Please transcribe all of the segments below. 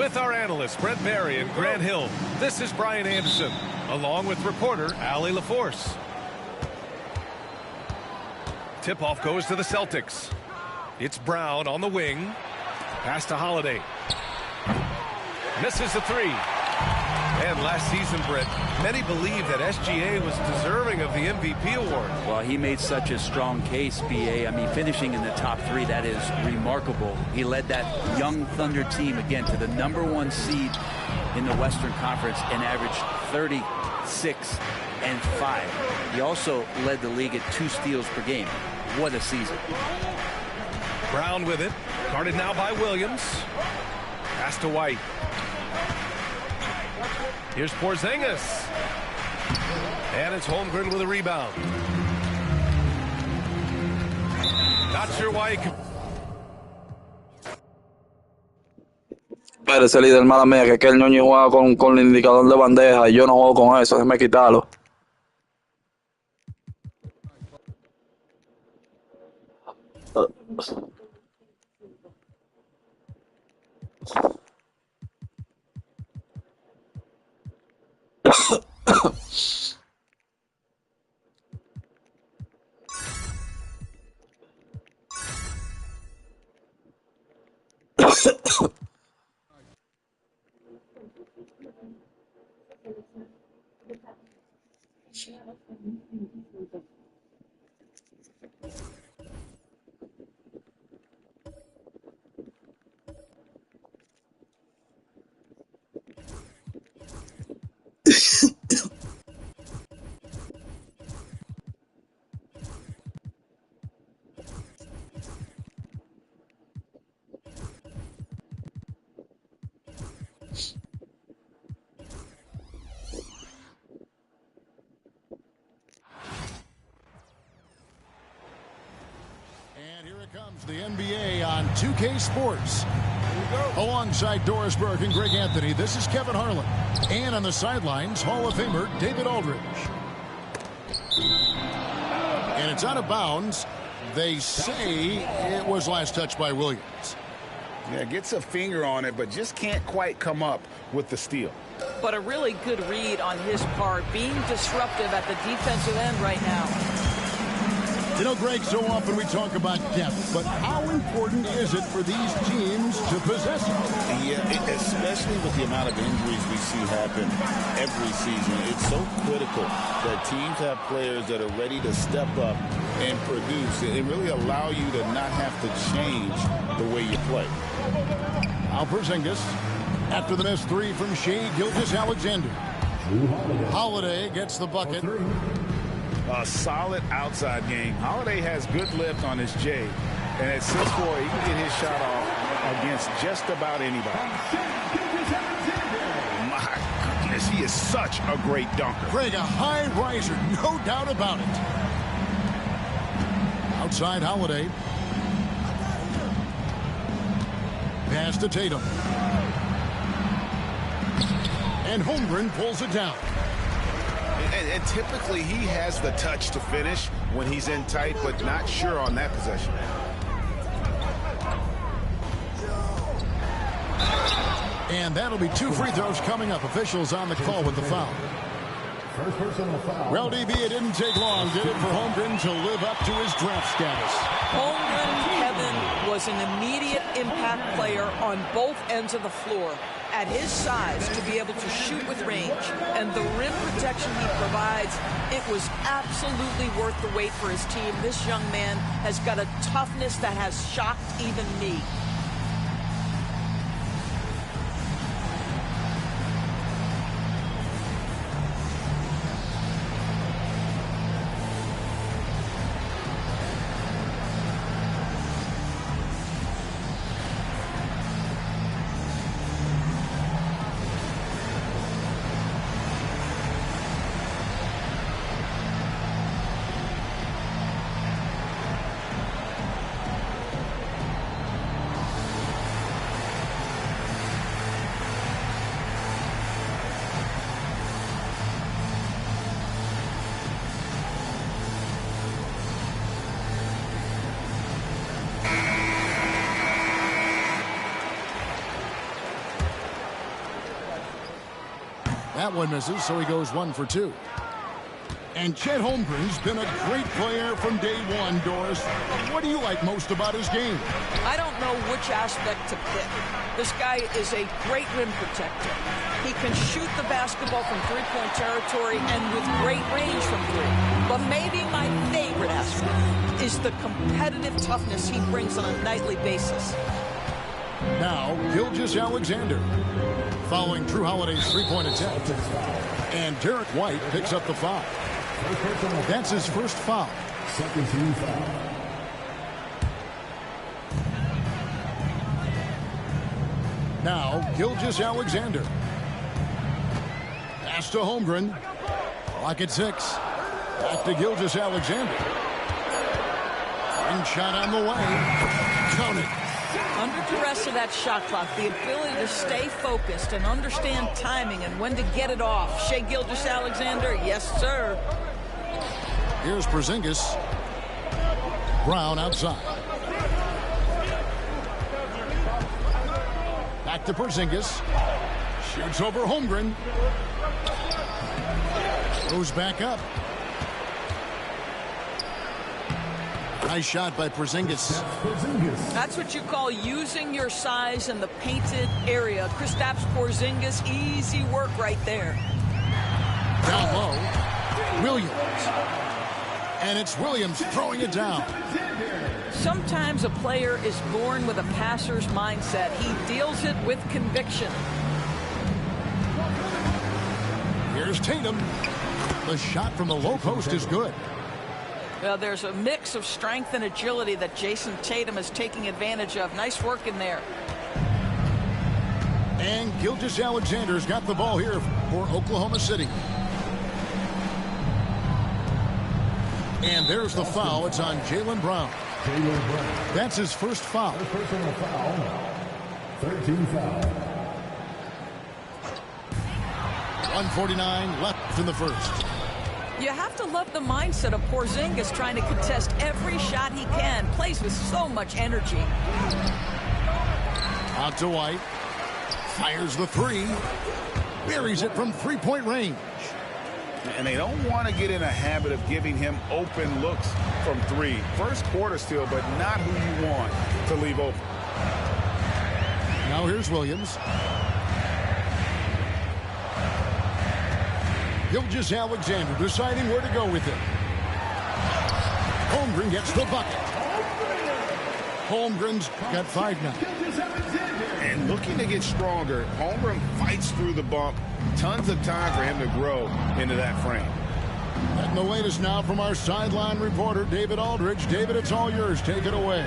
With our analysts, Brent Barry and Grant Hill, this is Brian Anderson, along with reporter Allie LaForce. Tip-off goes to the Celtics. It's Brown on the wing. Pass to Holiday. Misses the three. And last season, Brent, many believe that SGA was deserving of the MVP award. Well, he made such a strong case, BA. I mean, finishing in the top three, that is remarkable. He led that young Thunder team, again, to the #1 seed in the Western Conference and averaged 36 and 5. He also led the league at 2 steals per game. What a season. Brown with it. Guarded now by Williams. Pass to White. Here's Porzingis. And it's Holmgren with a rebound. Not sure why he can... Espérese, líder, mala mía, que aquel ñoño juega con el indicador de bandeja y yo no juego con eso, déjeme quitarlo. Comes the NBA on 2K Sports. Alongside Doris Burke and Greg Anthony, this is Kevin Harlan. And on the sidelines, Hall of Famer David Aldridge. And it's out of bounds. They say it was last touched by Williams. Yeah, gets a finger on it, but just can't quite come up with the steal. But a really good read on his part, being disruptive at the defensive end right now. You know, Greg, so often we talk about depth, but how important is it for these teams to possess it? Yeah, especially with the amount of injuries we see happen every season. It's so critical that teams have players that are ready to step up and produce and really allow you to not have to change the way you play. Porzingis after the missed three from Shea Gilgeous-Alexander. Holiday gets the bucket. A solid outside game. Holiday has good lift on his J, and at 6'4", he can get his shot off against just about anybody. My goodness, he is such a great dunker. Greg, a high riser, no doubt about it. Outside Holiday. Pass to Tatum. And Holmgren pulls it down. And typically he has the touch to finish when he's in tight, but not sure on that possession. And that'll be 2 free throws coming up. Officials on the call with the foul. First personal foul. Well, DB, it didn't take long, did it, for Holmgren to live up to his draft status? Holmgren, Kevin, was an immediate impact player on both ends of the floor. At his size, to be able to shoot with range and the rim protection he provides, it was absolutely worth the wait for his team. This young man has got a toughness that has shocked even me. That one misses, so he goes 1 for 2. And Chet Holmgren's been a great player from day one, Doris. What do you like most about his game? I don't know which aspect to pick. This guy is a great rim protector. He can shoot the basketball from three-point territory and with great range from three. But maybe my favorite aspect is the competitive toughness he brings on a nightly basis. Now, Gilgeous-Alexander following Drew Holiday's three-point attempt. And Derek White picks up the foul. That's his first foul. Second team foul. Now, Gilgeous-Alexander. Pass to Holmgren. Clock at 6. Back to Gilgeous-Alexander. And shot on the way. Count it. Under duress of that shot clock, the ability to stay focused and understand timing and when to get it off. Shai Gilgeous-Alexander, yes, sir. Here's Porzingis. Brown outside. Back to Porzingis. Shoots over Holmgren. Goes back up. Nice shot by Porzingis. That's what you call using your size in the painted area. Kristaps Porzingis, easy work right there. Down low. Williams. And it's Williams throwing it down. Sometimes a player is born with a passer's mindset. He deals it with conviction. Here's Tatum. The shot from the low post is good. Well, there's a mix of strength and agility that Jason Tatum is taking advantage of. Nice work in there. And Gilgeous-Alexander's got the ball here for Oklahoma City. And there's the foul. It's on Jaylen Brown. That's his first foul. First personal foul. 13 foul. 1:49 left in the first. You have to love the mindset of Porzingis trying to contest every shot he can. Plays with so much energy. Out to White. Fires the three. Buries it from three-point range. And they don't want to get in a habit of giving him open looks from three. First quarter still, but not who you want to leave open. Now here's Williams. Gilgeous-Alexander deciding where to go with it. Holmgren gets the bucket. Holmgren's got 5 now. And looking to get stronger, Holmgren fights through the bump. Tons of time for him to grow into that frame. And the latest now from our sideline reporter, David Aldridge. David, it's all yours. Take it away.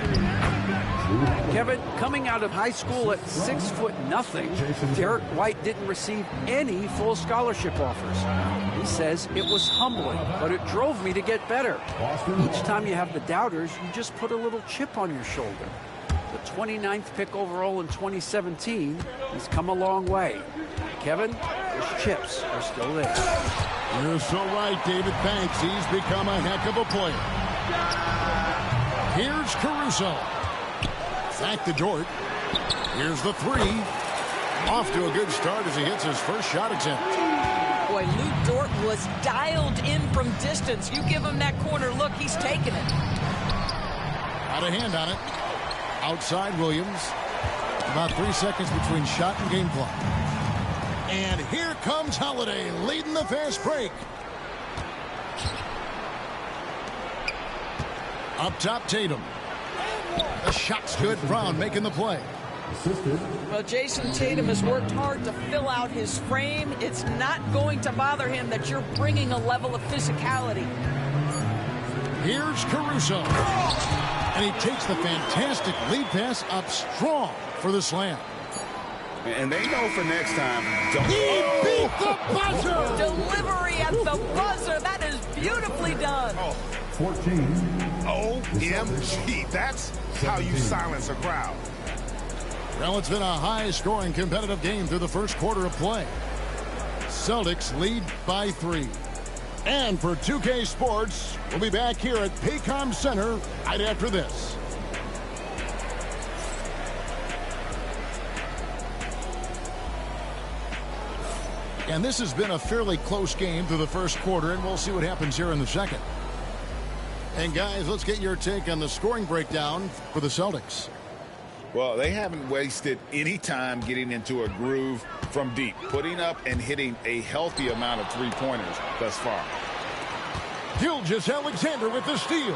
Kevin, coming out of high school at 6'0", Derek White didn't receive any full scholarship offers. He says it was humbling, but it drove me to get better. Each time you have the doubters, you just put a little chip on your shoulder. The 29th pick overall in 2017, he's come a long way. Kevin, those chips are still there. You're so right, David Banks. He's become a heck of a player. Here's Caruso. Back to Dort. Here's the three. Off to a good start as he hits his first shot attempt. Boy, Lou Dort was dialed in from distance. You give him that corner look, he's taking it. Got a hand on it. Outside Williams. About 3 seconds between shot and game clock. And here comes Holiday leading the fast break. Up top, Tatum. The shot's good. Brown making the play. Well, Jason Tatum has worked hard to fill out his frame. It's not going to bother him that you're bringing a level of physicality. Here's Caruso. And he takes the fantastic lead pass up strong for the slam. And they know for next time. He beat the buzzer! Delivery at the buzzer. That is beautifully done. 14. OMG. That's how you silence a crowd. Well, it's been a high-scoring competitive game through the first quarter of play. Celtics lead by 3. And for 2K Sports, we'll be back here at Paycom Center right after this. And this has been a fairly close game through the first quarter, and we'll see what happens here in the second. And guys, let's get your take on the scoring breakdown for the Celtics. Well, they haven't wasted any time getting into a groove from deep, putting up and hitting a healthy amount of three-pointers thus far. Gilgeous-Alexander with the steal.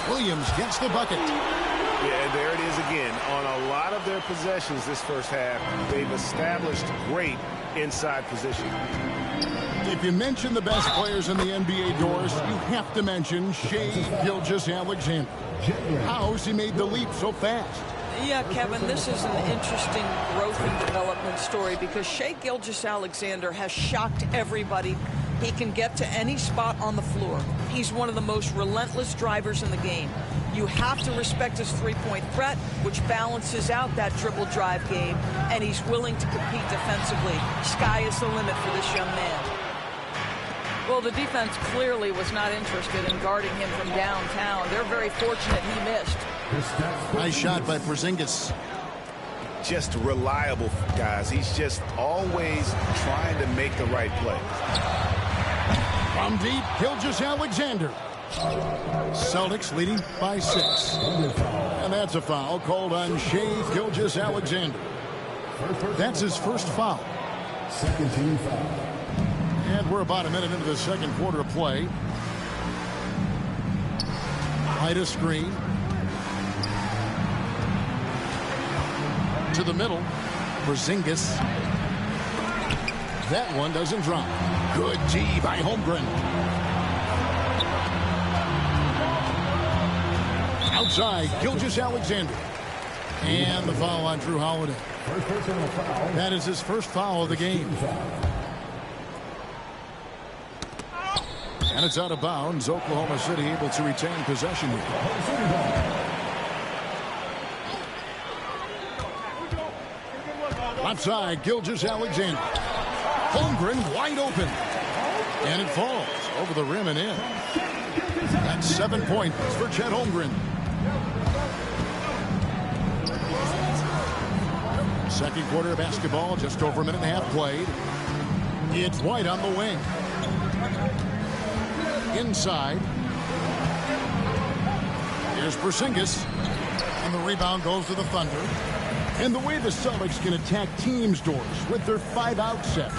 Williams gets the bucket. Yeah, and there it is again. On a lot of their possessions this first half, they've established great inside position. If you mention the best players in the NBA, Doris, you have to mention Shai Gilgeous-Alexander. How's he made the leap so fast? Yeah, Kevin, this is an interesting growth and development story because Shai Gilgeous-Alexander has shocked everybody. He can get to any spot on the floor. He's one of the most relentless drivers in the game. You have to respect his three-point threat, which balances out that dribble drive game, and he's willing to compete defensively. Sky is the limit for this young man. Well, the defense clearly was not interested in guarding him from downtown. They're very fortunate he missed. Nice shot by Porzingis. Just reliable, guys. He's just always trying to make the right play. From deep, Gilgeous-Alexander. Celtics leading by 6. And that's a foul called on Shai Gilgeous-Alexander. That's his first foul. Second team foul. And we're about a minute into the second quarter of play. Hide a screen. To the middle. Porzingis. That one doesn't drop. Good D by Holmgren. Outside, Gilgeous-Alexander. And the foul on Drew Holiday. That is his first foul of the game. And it's out of bounds. Oklahoma City able to retain possession here. Left side, Gilgeous-Alexander. Holmgren wide open. And it falls over the rim and in. That's 7 points for Chet Holmgren. Second quarter of basketball, just over a minute and a half played. It's White on the wing. Inside. Here's Porzingis. And the rebound goes to the Thunder. And the way the Celtics can attack teams, Doors, with their 5-out set,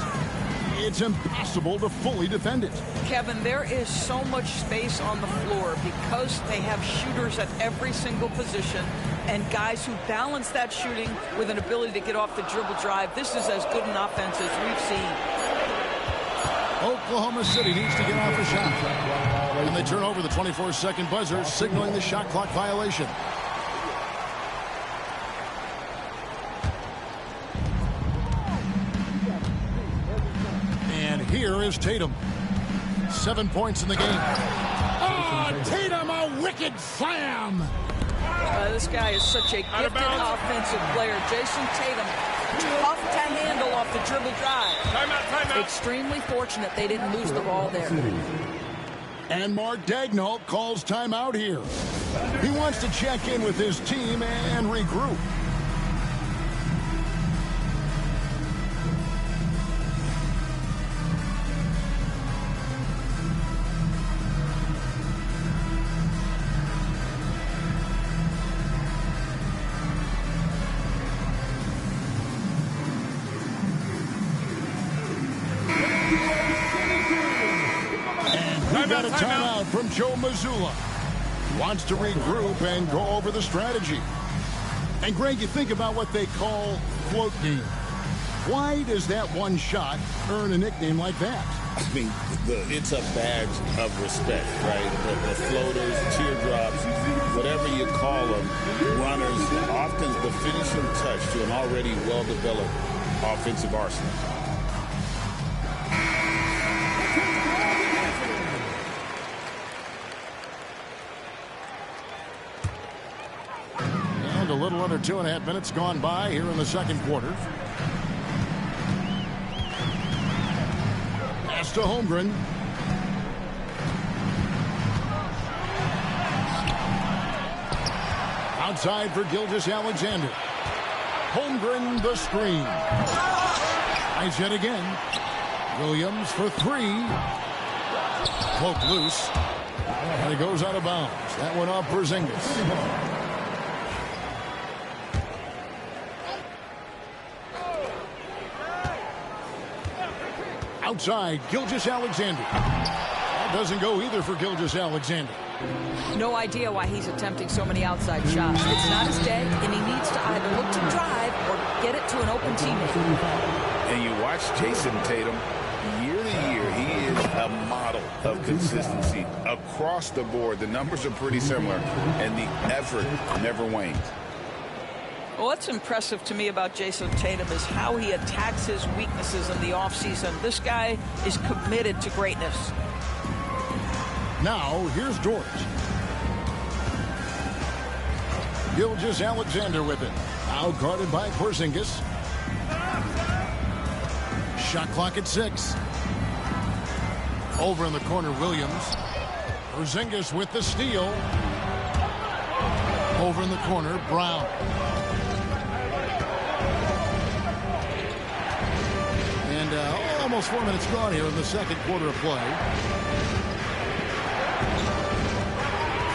it's impossible to fully defend it. Kevin, there is so much space on the floor because they have shooters at every single position and guys who balance that shooting with an ability to get off the dribble drive. This is as good an offense as we've seen. Oklahoma City needs to get off a shot. And they turn over the 24-second buzzer, signaling the shot clock violation. And here is Tatum. 7 points in the game. Oh, Tatum, a wicked slam. This guy is such a gifted offensive player. Jason Tatum, tough to handle off the dribble drive. Timeout. Extremely fortunate they didn't lose the ball there. And Mark Daigneault calls timeout here. He wants to check in with his team and regroup. Got a timeout from Joe Mazzulla. Wants to regroup and go over the strategy. And Greg, you think about what they call float game. Why does that one shot earn a nickname like that? I mean, it's a badge of respect, right? The floaters, teardrops, whatever you call them, runners, often the finishing touch to an already well-developed offensive arsenal. And a little under 2.5 minutes gone by here in the second quarter. Pass to Holmgren. Outside for Gilgeous-Alexander. Holmgren the screen. Nice hit again. Williams for three. Poke loose. And it goes out of bounds. That went off Porzingis. Outside, Gilgeous-Alexander. That doesn't go either for Gilgeous-Alexander. No idea why he's attempting so many outside shots. It's not his day, and he needs to either look to drive or get it to an open teammate. And you watch Jason Tatum, year to year, he is a model of consistency across the board. The numbers are pretty similar, and the effort never wanes. Well, what's impressive to me about Jason Tatum is how he attacks his weaknesses in the offseason. This guy is committed to greatness. Now, here's Dort. Gilgeous-Alexander with it. Now guarded by Porzingis. Shot clock at 6. Over in the corner, Williams. Porzingis with the steal. Over in the corner, Brown. And almost 4 minutes gone here in the second quarter of play.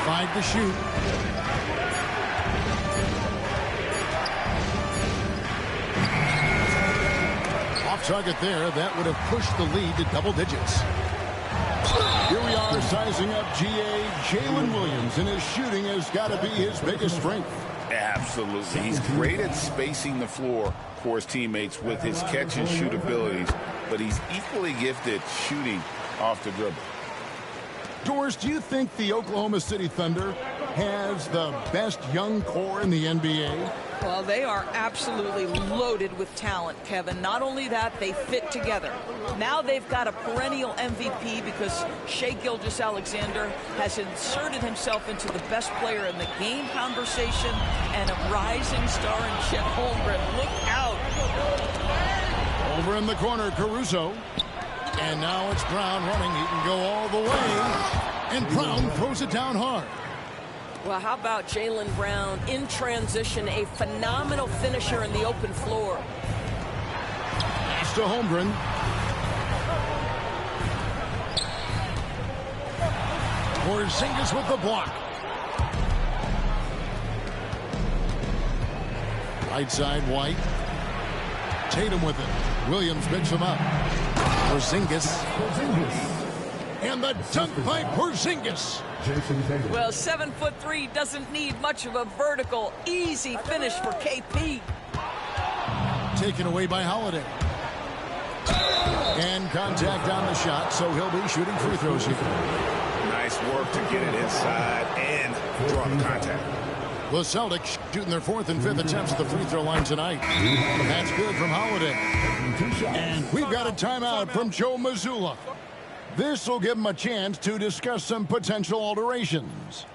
5 to shoot. Off target there. That would have pushed the lead to double digits. Here we are sizing up GA. Jalen Williams, and his shooting has got to be his biggest strength. Absolutely. He's great at spacing the floor for his teammates with his catch and shoot abilities, but he's equally gifted shooting off the dribble. Doris, do you think the Oklahoma City Thunder has the best young core in the NBA? Well, they are absolutely loaded with talent, Kevin. Not only that, they fit together. Now they've got a perennial MVP because Shai Gilgeous-Alexander has inserted himself into the best player in the game conversation and a rising star in Chet Holmgren. Look out. Over in the corner, Caruso. And now it's Brown running. He can go all the way. And Brown throws it down hard. Well, how about Jaylen Brown in transition, a phenomenal finisher in the open floor. Pass to Holmgren. Porzingis with the block. Right side, White. Tatum with it. Williams picks him up. Porzingis. And the dunk by Porzingis. Well, 7'3" doesn't need much of a vertical. Easy finish for KP. Taken away by Holiday. And contact on the shot, so he'll be shooting free throws here. Nice work to get it inside and draw the contact. The Celtics shooting their 4th and 5th attempts at the free throw line tonight. That's good from Holiday. And we've got a timeout from Joe Mazzulla. This will give him a chance to discuss some potential alterations.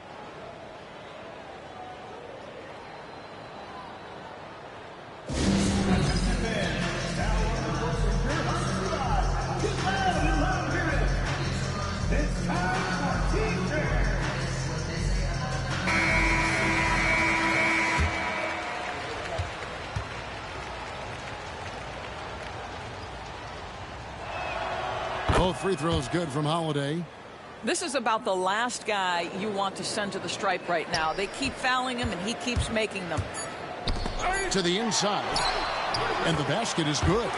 Both free throws good from Holiday. This is about the last guy you want to send to the stripe right now. They keep fouling him, and he keeps making them. To the inside. And the basket is good.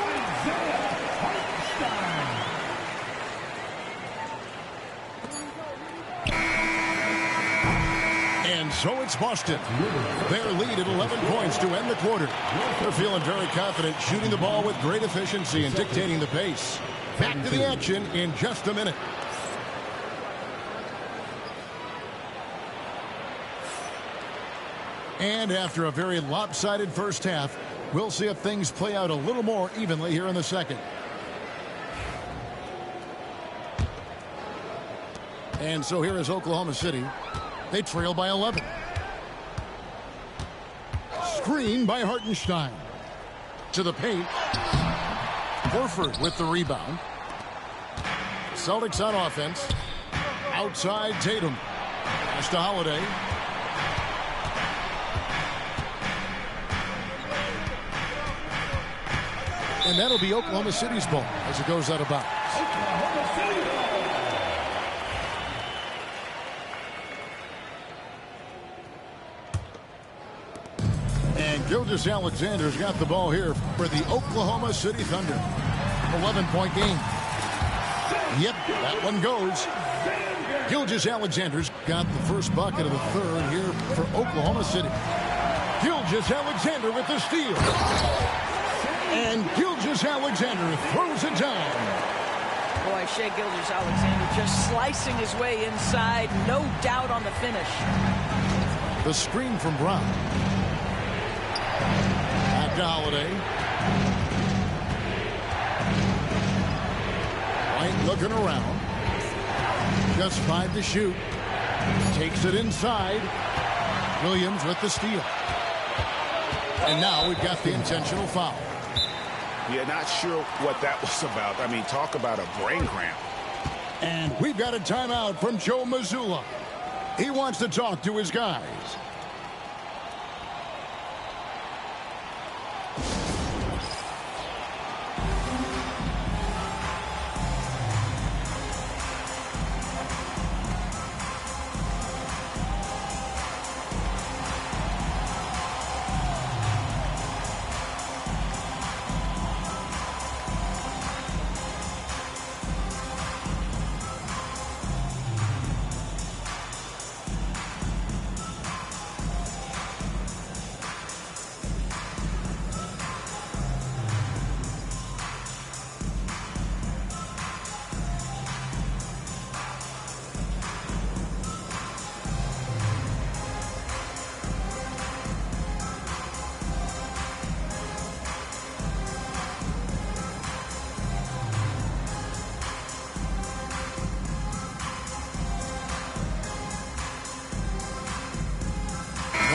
And so it's Boston. Their lead at 11 points to end the quarter. They're feeling very confident, shooting the ball with great efficiency and dictating the pace. Back to the action in just a minute. And after a very lopsided first half, we'll see if things play out a little more evenly here in the second. And so here is Oklahoma City. They trail by 11. Screen by Hartenstein. To the paint. Horford with the rebound. Celtics on offense. Outside Tatum. Pass to Holiday. And that'll be Oklahoma City's ball as it goes out of bounds. And Gilgeous Alexander's got the ball here for the Oklahoma City Thunder. 11-point game. Yep, that one goes. Gilgeous Alexander's got the first bucket of the third here for Oklahoma City. Gilgeous Alexander with the steal. And Gilgeous Alexander throws it down. Boy, Shai Gilgeous-Alexander just slicing his way inside. No doubt on the finish. The screen from Brown. Back to Holiday. White looking around. Just 5 to shoot. Takes it inside. Williams with the steal. And now we've got the intentional foul. Yeah, not sure what that was about. I mean, talk about a brain cramp. And we've got a timeout from Joe Mazzulla. He wants to talk to his guys.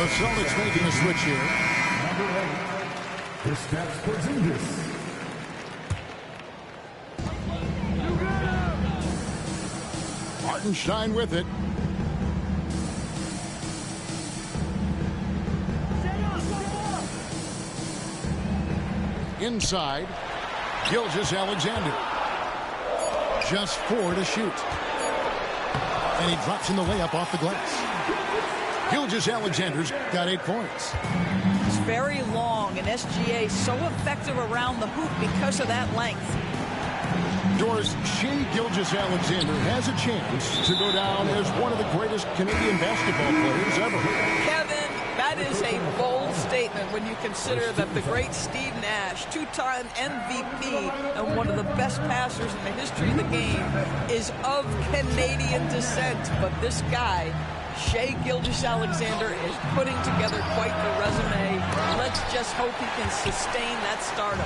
The Celtics making a switch here. Number 8, Kristaps Porzingis. Hartenstein with it. Inside, Gilgeous Alexander. Just 4 to shoot. And he drops in the layup off the glass. Gilgeous Alexander's got 8 points. It's very long, and SGA so effective around the hoop because of that length. Doris, Shai Gilgeous-Alexander has a chance to go down as one of the greatest Canadian basketball players ever. Kevin, that is a bold statement when you consider that the great Steve Nash, 2-time MVP and one of the best passers in the history of the game, is of Canadian descent. But this guy, Shai Gilgeous-Alexander, is putting together quite the resume. Let's just hope he can sustain that stardom.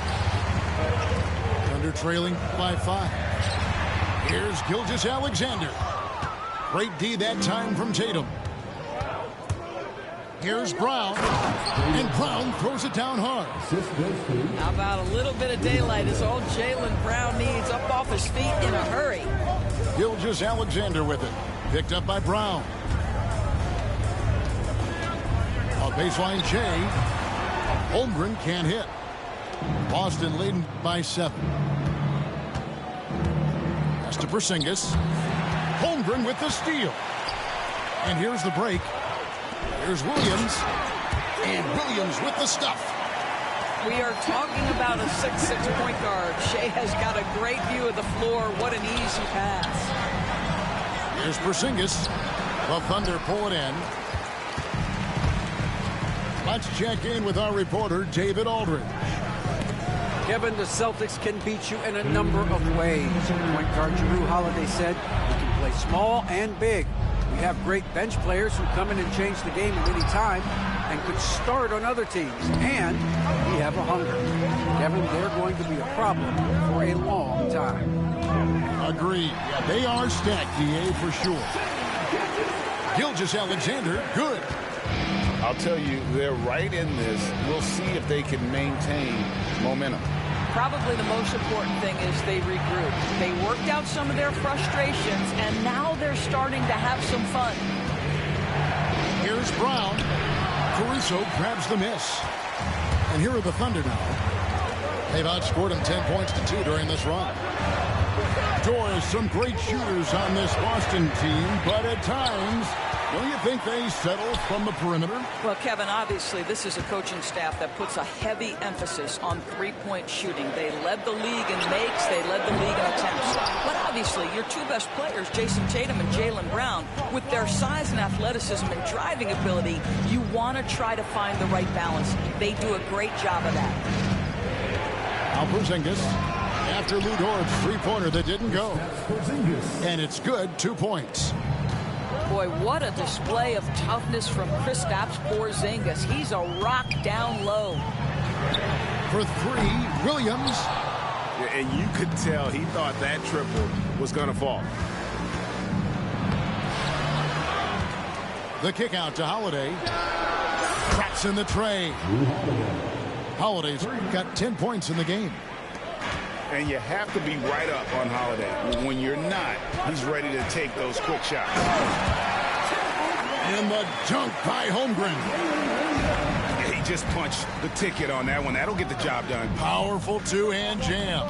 Thunder trailing by 5. Here's Gilgeous-Alexander. Great D that time from Tatum. Here's Brown. And Brown throws it down hard. How about a little bit of daylight is all Jaylen Brown needs, up off his feet in a hurry. Gilgeous-Alexander with it. Picked up by Brown. A baseline J. Holmgren can't hit. Boston leading by 7. Pass to Porzingis. Holmgren with the steal. And here's the break. Here's Williams. And Williams with the stuff. We are talking about a 6'6" point guard. Shai has got a great view of the floor. What an easy pass. Here's Porzingis. The Thunder pull it in. Let's check in with our reporter, David Aldridge. Kevin, the Celtics can beat you in a number of ways. Point guard Jrue Holiday said we can play small and big. We have great bench players who come in and change the game at any time and could start on other teams. And we have a hunger. Kevin, they're going to be a problem for a long time. Agreed. Yeah, they are stacked, DA, for sure. Gilgeous-Alexander, good. I'll tell you, they're right in this. We'll see if they can maintain momentum. Probably the most important thing is they regrouped. They worked out some of their frustrations, and now they're starting to have some fun. Here's Brown. Caruso grabs the miss. And here are the Thunder now. They've outscored them 10 points to 2 during this run. Doors, some great shooters on this Boston team, but at times, don't you think they settle from the perimeter? Well, Kevin, obviously this is a coaching staff that puts a heavy emphasis on three-point shooting. They led the league in makes, they led the league in attempts. But obviously your two best players, Jason Tatum and Jaylen Brown, with their size and athleticism and driving ability, you want to try to find the right balance. They do a great job of that. Now Porzingis, after Lou Dort's three-pointer that didn't go. And it's good, 2 points. Boy, what a display of toughness from Kristaps Porzingis. He's a rock down low. For three, Williams. Yeah, and you could tell he thought that triple was going to fall. The kick out to Holiday. Traps in the tray. Holiday's got 10 points in the game. And you have to be right up on Holiday. When you're not, he's ready to take those quick shots. And the dunk by Holmgren. He just punched the ticket on that one. That'll get the job done. Powerful two-hand jam.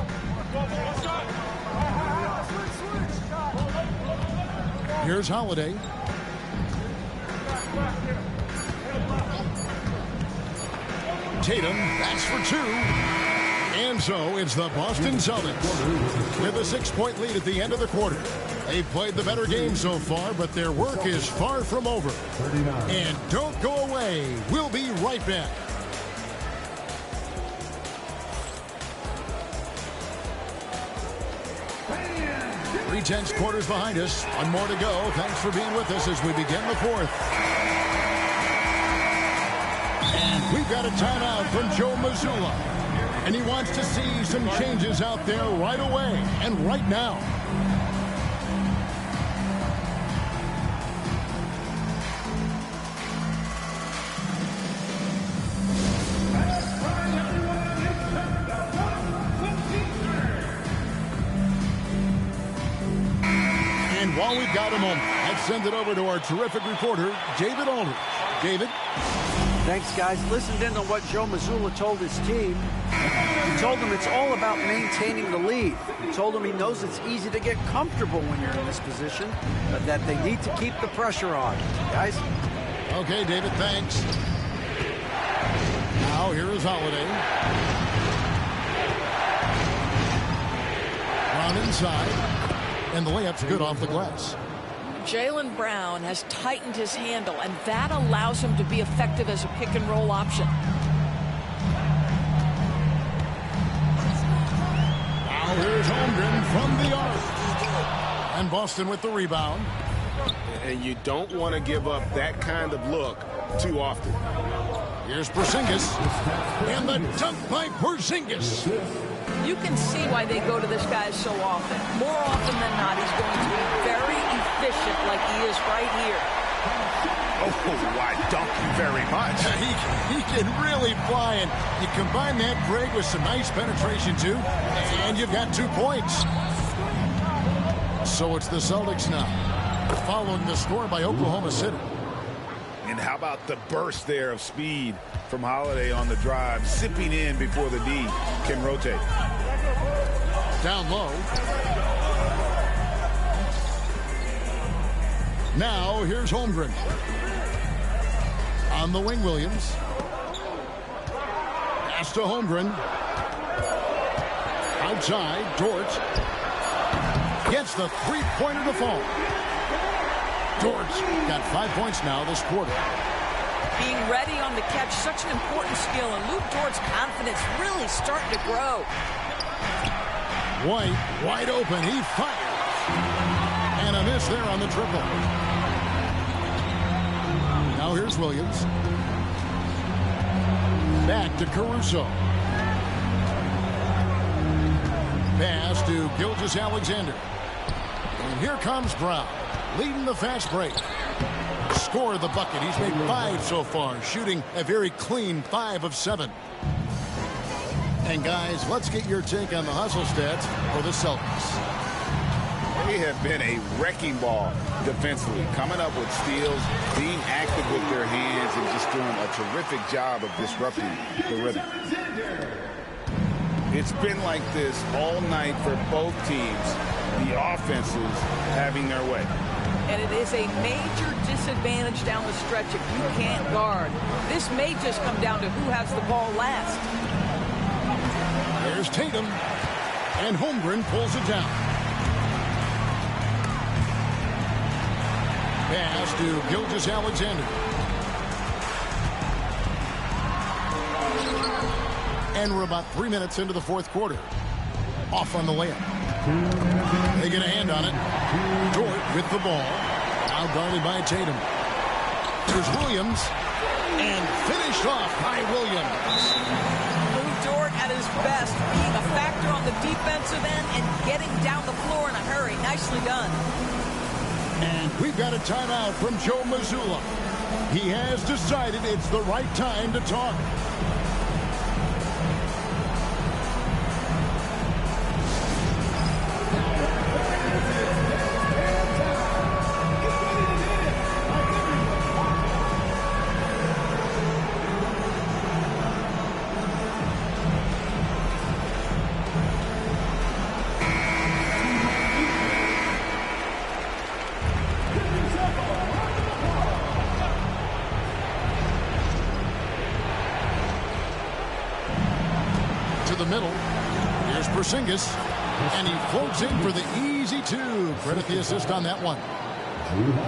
Here's Holiday. Tatum, that's for 2. And so it's the Boston Celtics with a 6-point lead at the end of the quarter. They've played the better game so far, but their work is far from over. And don't go away. We'll be right back. Three-tenths quarters behind us. One more to go. Thanks for being with us as we begin the fourth. And we've got a timeout from Joe Mazzulla. And he wants to see some changes out there right away and right now. And while we've got a moment, let's send it over to our terrific reporter, David Aldridge. David? Thanks, guys. Listened in on what Joe Mazzulla told his team. He told them it's all about maintaining the lead. He told them he knows it's easy to get comfortable when you're in this position, but that they need to keep the pressure on. Guys? Okay, David, thanks. Now, here is Holiday. Brown inside, and the layup's good off the glass. Jaylen Brown has tightened his handle, and that allows him to be effective as a pick-and-roll option. Now here's Holmgren from the arc. And Boston with the rebound. And you don't want to give up that kind of look too often. Here's Porzingis. And the dunk by Porzingis. You can see why they go to this guy so often. More often than not, he's going to be very efficient like he is right here. Oh, why, thank you very much. He can really fly, and you combine that, Greg, with some nice penetration, too, and you've got 2 points. So it's the Celtics now, following the score by Oklahoma City. And how about the burst there of speed from Holiday on the drive, zipping in before the D can rotate. Down low. Now here's Holmgren. On the wing, Williams. Pass to Holmgren. Outside, Dort. Gets the three-pointer to fall. Dort's got 5 points now this quarter. Being ready on the catch, such an important skill, and Luke Dort's confidence really starting to grow. White, wide open, he fires. And a miss there on the triple. Now here's Williams. Back to Caruso. Pass to Gilgeous-Alexander. And here comes Brown, leading the fast break. Scored the bucket. He's made 5 so far, shooting a very clean 5 of 7. And guys, let's get your take on the hustle stats for the Celtics. They have been a wrecking ball defensively, coming up with steals, being active with their hands, and just doing a terrific job of disrupting the rhythm. It's been like this all night for both teams. The offenses having their way. And it is a major disadvantage down the stretch if you can't guard. This may just come down to who has the ball last. There's Tatum. And Holmgren pulls it down. Pass to Gilgeous-Alexander. And we're about 3 minutes into the fourth quarter. Off on the layup. They get a hand on it. Dort with the ball. Now guarded by Tatum. There's Williams. And finished off by Williams. Lou Dort at his best, being a factor on the defensive end and getting down the floor in a hurry. Nicely done. And we've got a timeout from Joe Mazzulla. He has decided it's the right time to talk. The middle. Here's Porzingis, and he floats in for the easy two. Credit the assist on that one.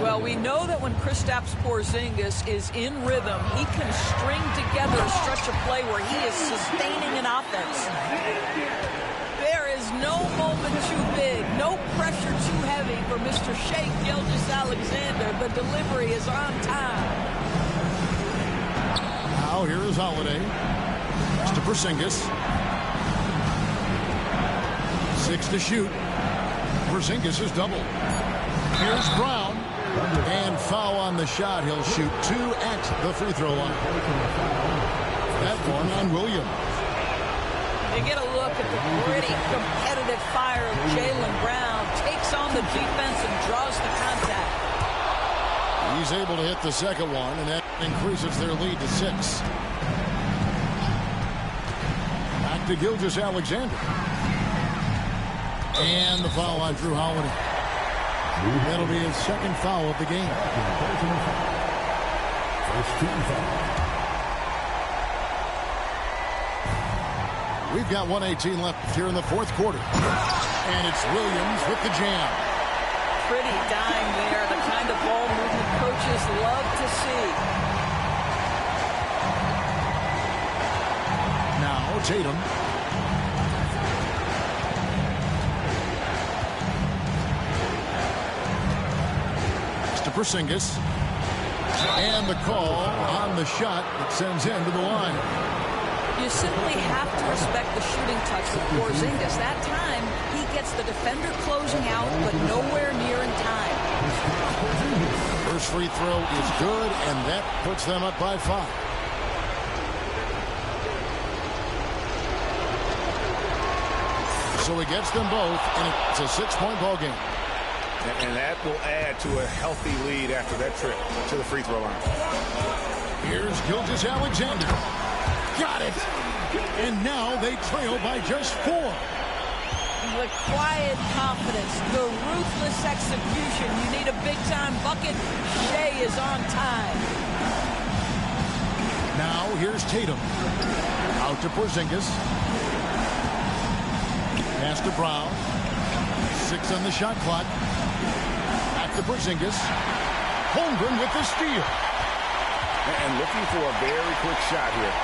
Well, we know that when Kristaps Porzingis is in rhythm, he can string together a stretch of play where he is sustaining an offense. There is no moment too big, no pressure too heavy for Mr. Shai Gilgeous-Alexander. The delivery is on time. Now here is Holiday. It's to Porzingis. 6 to shoot. Porzingis is double. Here's Brown. And foul on the shot. He'll shoot 2 at the free throw line. That one on Williams. You get a look at the gritty, competitive fire of Jaylen Brown. Takes on the defense and draws the contact. He's able to hit the second one, and that increases their lead to 6. Back to Gilgeous-Alexander. And the foul on Drew Holiday. That'll be his second foul of the game. We've got 1:18 left here in the fourth quarter. And it's Williams with the jam. Pretty dime there. The kind of ball movement coaches love to see. Now Tatum. Porzingis, and the call on the shot that sends him to the line. You simply have to respect the shooting touch with Porzingis. That time, he gets the defender closing out, but nowhere near in time. First free throw is good, and that puts them up by 5. So he gets them both, and it's a 6-point ball game. And that will add to a healthy lead after that trip to the free throw line. Here's Gilgeous-Alexander. Got it. And now they trail by just 4. The quiet confidence, the ruthless execution. You need a big-time bucket. Shai is on time. Now here's Tatum. Out to Porzingis. Pass to Brown. 6 on the shot clock. To Porzingis. Holmgren with the steal. And looking for a very quick shot here.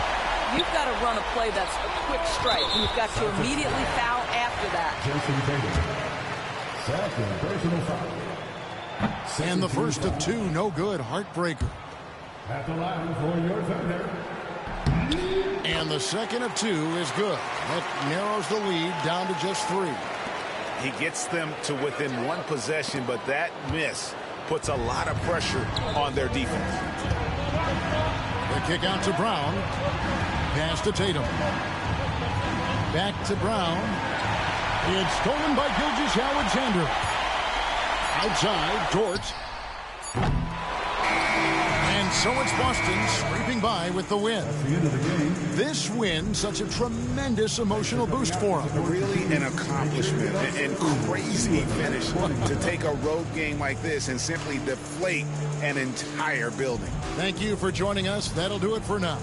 You've got to run a play that's a quick strike. You've got to immediately foul after that. And the first of 2, no good. Heartbreaker. At the line for your thunder. And the second of 2 is good. That narrows the lead down to just 3. He gets them to within 1 possession, but that miss puts a lot of pressure on their defense. The kick out to Brown. Pass to Tatum. Back to Brown. It's stolen by Gilgeous-Alexander. Outside, Dort. And So it's Boston scraping by with the win. This win, such a tremendous emotional boost for them. Really an accomplishment and crazy finish to take a road game like this and simply deflate an entire building. Thank you for joining us. That'll do it for now.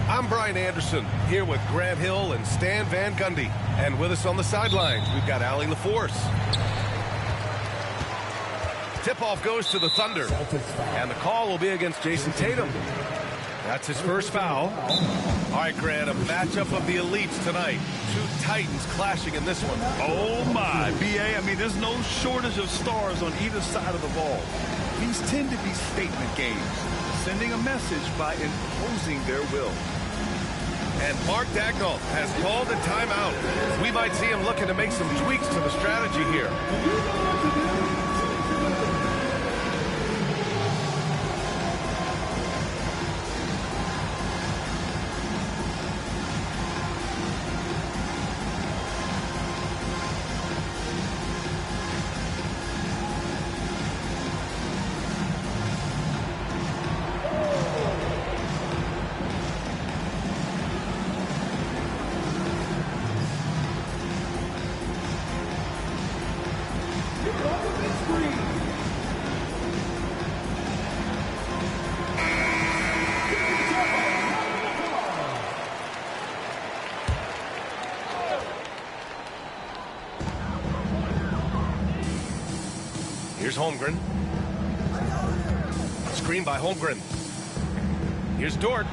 I'm Brian Anderson, here with Grant Hill and Stan Van Gundy. And with us on the sidelines, we've got Allie LaForce. Tip-off goes to the Thunder. And the call will be against Jason Tatum. That's his first foul. All right, Grant, a matchup of the elites tonight. Two Titans clashing in this one. Oh, my. B.A., I mean, there's no shortage of stars on either side of the ball. These tend to be statement games, sending a message by imposing their will. And Mark Dagnall has called a timeout. We might see him looking to make some tweaks to the strategy here. Here's Holmgren. Screen by Holmgren. Here's Dort.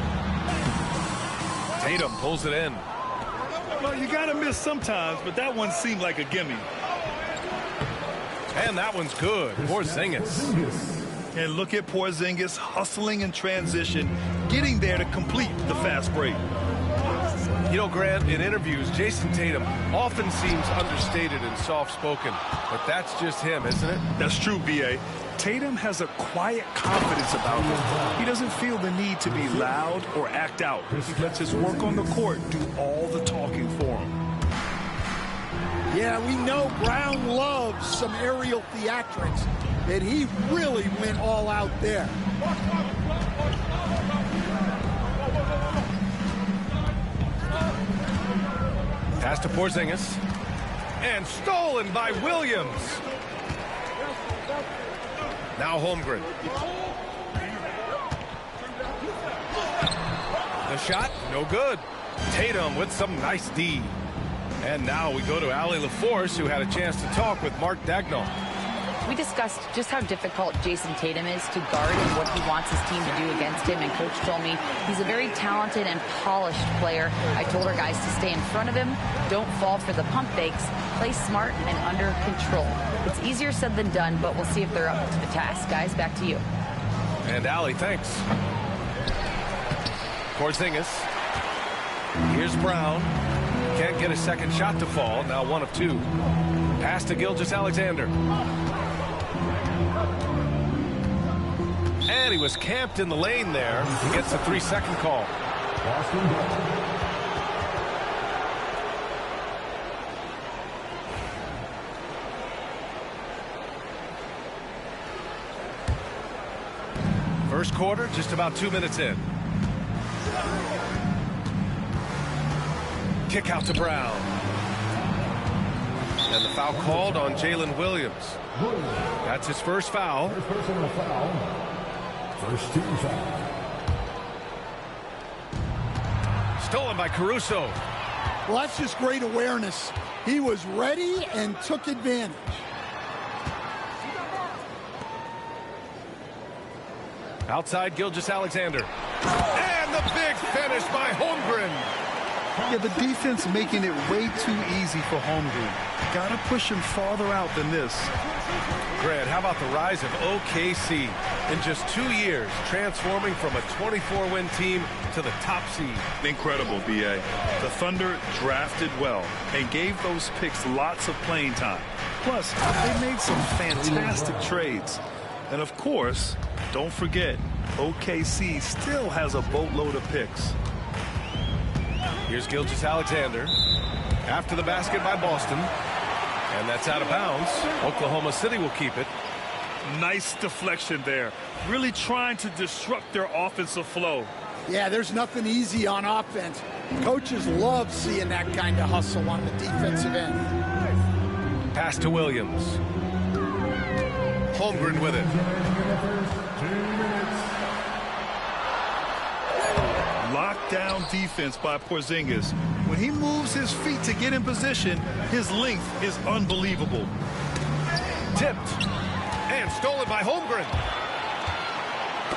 Tatum pulls it in. Well, you got to miss sometimes, but that one seemed like a gimme. And that one's good. Porzingis. And look at Porzingis hustling in transition, getting there to complete the fast break. You know, Grant, in interviews, Jason Tatum often seems understated and soft-spoken, but that's just him, isn't it? That's true, B.A. Tatum has a quiet confidence about him. He doesn't feel the need to be loud or act out. He lets his work on the court do all the talking for him. Yeah, we know Brown loves some aerial theatrics, and he really went all out there. Pass to Porzingis. And stolen by Williams. Now Holmgren. The shot, no good. Tatum with some nice D. And now we go to Allie LaForce, who had a chance to talk with Mark Dagnall. We discussed just how difficult Jason Tatum is to guard and what he wants his team to do against him. And Coach told me he's a very talented and polished player. I told our guys to stay in front of him, don't fall for the pump fakes, play smart and under control. It's easier said than done, but we'll see if they're up to the task. Guys, back to you. And Allie, thanks. Porzingis. Here's Brown. Can't get a second shot to fall. Now 1 of 2. Pass to Gilgeous-Alexander. And he was camped in the lane there. He gets a 3-second call. First quarter, just about 2 minutes in. Kick out to Brown. And the foul called on Jalen Williams. That's his first foul. First team foul. Stolen by Caruso. Well, that's just great awareness. He was ready and took advantage. Outside Gilgeous-Alexander. And the big finish by Holmgren. Yeah, the defense making it way too easy for Holmgren. Got to push him farther out than this. Grant, how about the rise of OKC? In just 2 years, transforming from a 24-win team to the top seed. Incredible, B.A. The Thunder drafted well and gave those picks lots of playing time. Plus, they made some fantastic trades. And of course, don't forget, OKC still has a boatload of picks. Here's Gilgeous-Alexander. After the basket by Boston. And that's out of bounds. Oklahoma City will keep it. Nice deflection there. Really trying to disrupt their offensive flow. Yeah, there's nothing easy on offense. Coaches love seeing that kind of hustle on the defensive end. Pass to Williams. Holmgren with it. Lockdown defense by Porzingis. When he moves his feet to get in position, his length is unbelievable. Tipped. And stolen by Holmgren.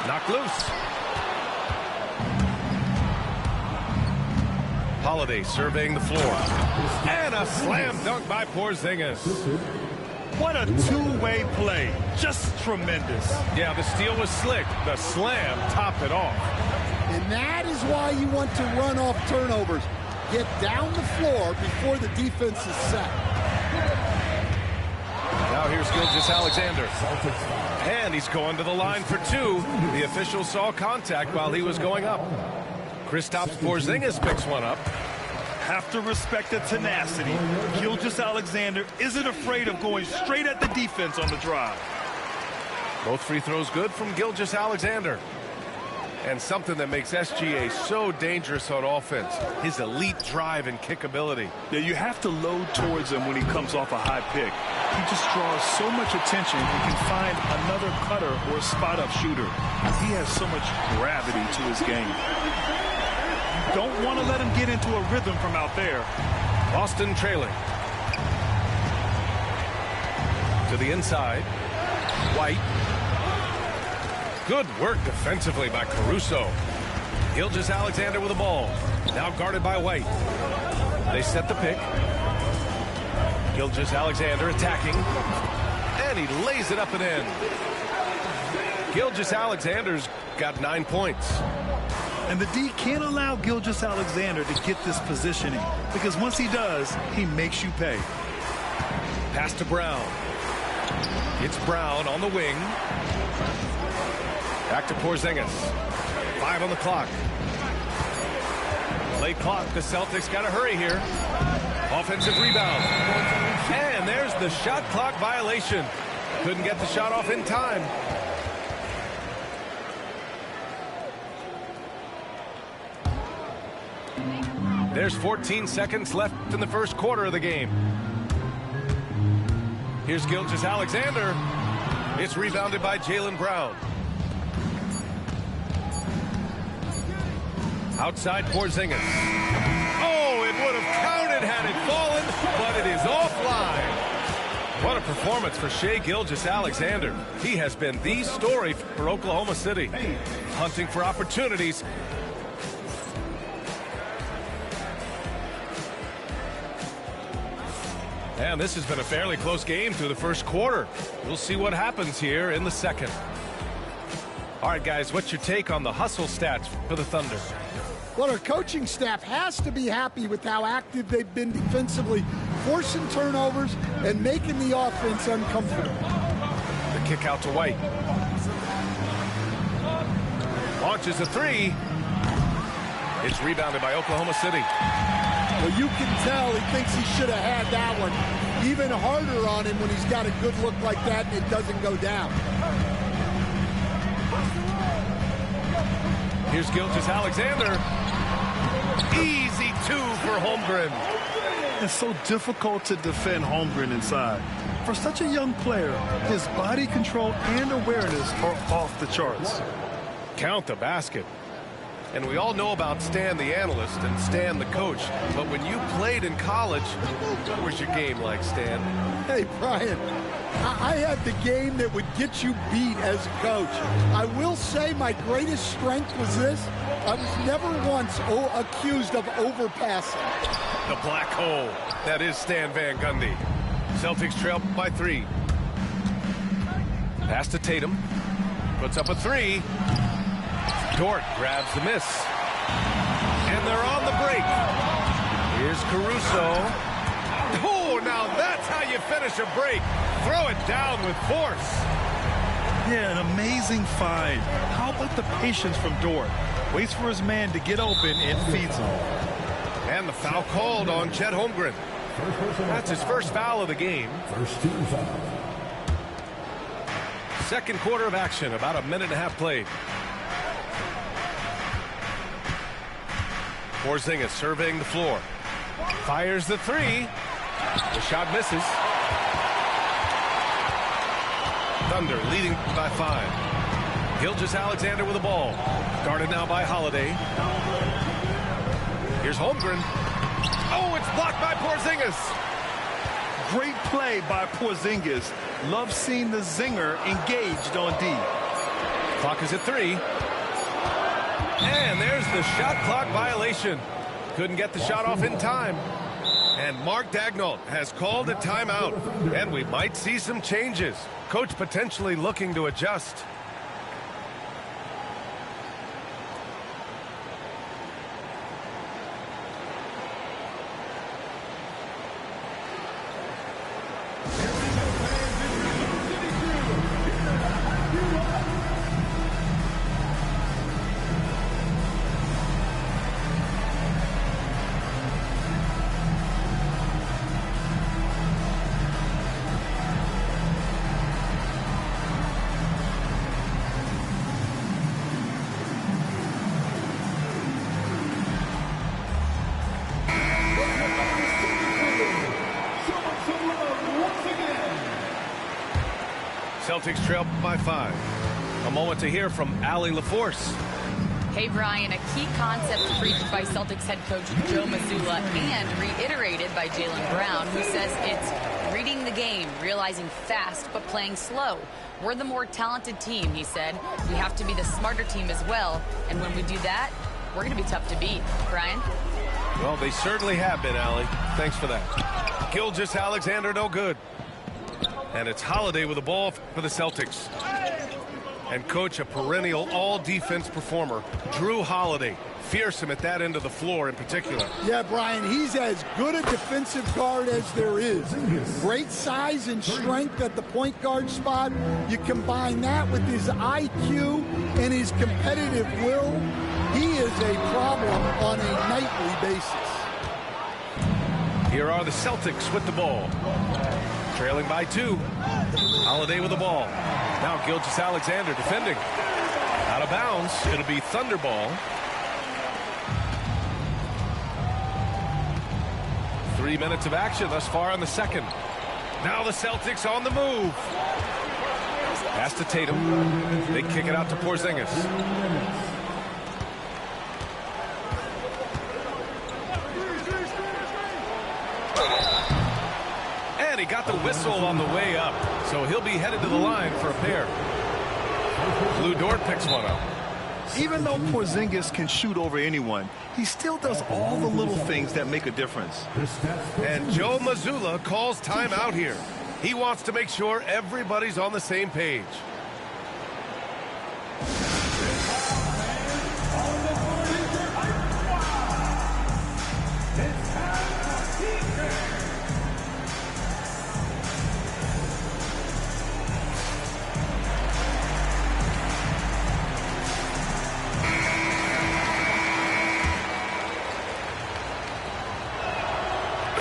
Knocked loose. Holiday surveying the floor. And a slam dunk by Porzingis. What a two-way play. Just tremendous. Yeah, the steal was slick. The slam topped it off. And that is why you want to run off turnovers. Get down the floor before the defense is set. Now here's Gilgeous-Alexander. And he's going to the line for two. The official saw contact while he was going up. Kristaps Porzingis picks one up. Have to respect the tenacity. Gilgeous-Alexander isn't afraid of going straight at the defense on the drive. Both free throws good from Gilgeous-Alexander. And something that makes SGA so dangerous on offense, his elite drive and kick ability. Yeah, you have to load towards him when he comes off a high pick. He just draws so much attention and can find another cutter or spot-up shooter. He has so much gravity to his game. You don't want to let him get into a rhythm from out there. Boston trailing. To the inside. White. Good work defensively by Caruso. Gilgeous-Alexander with the ball. Now guarded by White. They set the pick. Gilgeous-Alexander attacking. And he lays it up and in. Gilgeous-Alexander's got 9 points. And the D can't allow Gilgeous-Alexander to get this positioning, because once he does, he makes you pay. Pass to Brown. It's Brown on the wing. Back to Porzingis. 5 on the clock. Play clock. The Celtics got to hurry here. Offensive rebound. And there's the shot clock violation. Couldn't get the shot off in time. There's 14 seconds left in the first quarter of the game. Here's Gilgeous-Alexander. It's rebounded by Jaylen Brown. Outside Porzingis. Oh, it would have counted had it fallen, but it is offline. What a performance for Shai Gilgeous-Alexander. He has been the story for Oklahoma City. Hunting for opportunities. And this has been a fairly close game through the first quarter. We'll see what happens here in the second. All right, guys, what's your take on the hustle stats for the Thunder? Well, our coaching staff has to be happy with how active they've been defensively, forcing turnovers and making the offense uncomfortable. The kick out to White. Launches a three. It's rebounded by Oklahoma City. Well, you can tell he thinks he should have had that one. Even harder on him when he's got a good look like that and it doesn't go down. Here's Gilgeous-Alexander. Easy 2 for Holmgren. It's so difficult to defend Holmgren inside. For such a young player, his body control and awareness are off the charts. Count the basket. And we all know about Stan the analyst and Stan the coach. But when you played in college, what was your game like, Stan? Hey, Brian, I had the game that would get you beat as a coach. I will say my greatest strength was this. I was never once accused of overpassing. The black hole. That is Stan Van Gundy. Celtics trail by 3. Pass to Tatum. Puts up a 3. Dort grabs the miss. And they're on the break. Here's Caruso. Oh, now that's how you finish a break. Throw it down with force. Yeah, an amazing find. How about the patience from Dort? Waits for his man to get open and feeds him. And the foul called on Chet Holmgren. That's his first foul of the game. First team foul. Second quarter of action, about a minute and a half played. Porzingis surveying the floor. Fires the 3. The shot misses. Thunder leading by 5. Gilgeous-Alexander with the ball. Guarded now by Holiday. Here's Holmgren. Oh, it's blocked by Porzingis. Great play by Porzingis. Love seeing the zinger engaged on D. Clock is at 3. And there's the shot clock violation. Couldn't get the shot off in time. And Mark Daigneault has called a timeout. And we might see some changes. Coach potentially looking to adjust. Celtics trail by 5. A moment to hear from Allie LaForce. Hey, Brian, a key concept preached by Celtics head coach Joe Mazzulla and reiterated by Jaylen Brown, who says it's reading the game, realizing fast but playing slow. We're the more talented team, he said. We have to be the smarter team as well, and when we do that, we're going to be tough to beat. Brian? Well, they certainly have been, Allie. Thanks for that. Gilgeous-Alexander no good. And it's Holiday with the ball for the Celtics. And coach, a perennial all-defense performer, Drew Holiday. Fearsome at that end of the floor in particular. Yeah, Brian, he's as good a defensive guard as there is. Great size and strength at the point guard spot. You combine that with his IQ and his competitive will, he is a problem on a nightly basis. Here are the Celtics with the ball. Trailing by 2. Holiday with the ball. Now Gilgeous-Alexander defending. Out of bounds. It'll be Thunder ball. 3 minutes of action thus far in the second. Now the Celtics on the move. Pass to Tatum. They kick it out to Porzingis. And he got the whistle on the way up, so he'll be headed to the line for a pair. Lou Dort picks one up. Even though Porzingis can shoot over anyone, he still does all the little things that make a difference. And Joe Mazzulla calls timeout here. He wants to make sure everybody's on the same page.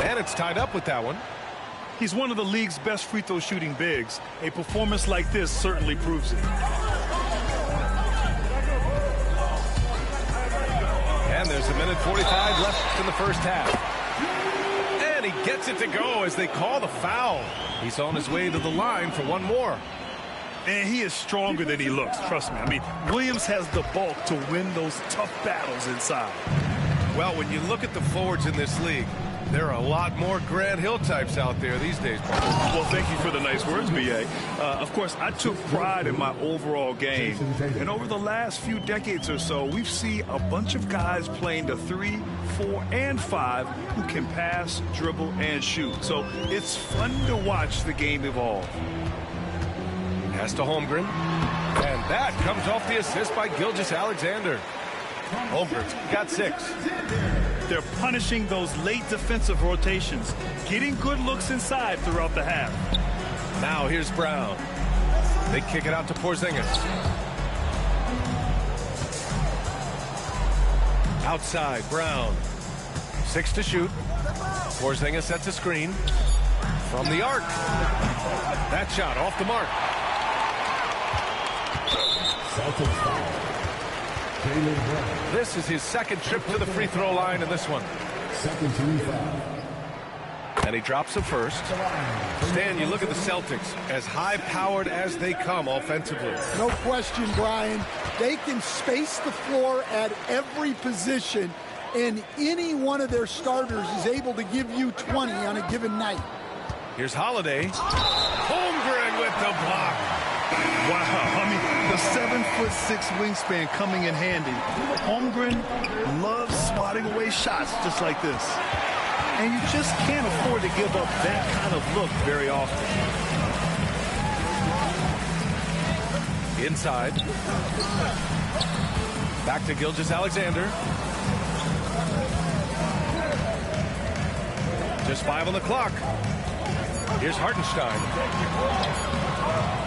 And it's tied up with that one. He's one of the league's best free throw shooting bigs. A performance like this certainly proves it. And there's a minute 45 left in the first half. And he gets it to go as they call the foul. He's on his way to the line for one more. And he is stronger than he looks, trust me. I mean, Williams has the bulk to win those tough battles inside. Well, when you look at the forwards in this league, there are a lot more Grant Hill types out there these days. Well, thank you for the nice words, B.A. Of course, I took pride in my overall game. And over the last few decades or so, we've seen a bunch of guys playing the 3, 4, and 5 who can pass, dribble, and shoot. So it's fun to watch the game evolve. Pass to Holmgren. And that comes off the assist by Gilgeous-Alexander. Holmgren's got 6. They're punishing those late defensive rotations, getting good looks inside throughout the half. Now here's Brown. They kick it out to Porzingis. Outside, Brown. 6 to shoot. Porzingis sets a screen. From the arc. That shot off the mark. This is his second trip to the free throw line in this one. And he drops the first. Stan, you look at the Celtics, as high-powered as they come offensively. No question, Brian. They can space the floor at every position, and any one of their starters is able to give you 20 on a given night. Here's Holiday. Holmgren with the block. Wow, I mean, the 7'6" wingspan coming in handy. Holmgren loves swatting away shots just like this. And you just can't afford to give up that kind of look very often. Inside. Back to Gilgeous-Alexander. Just 5 on the clock. Here's Hartenstein.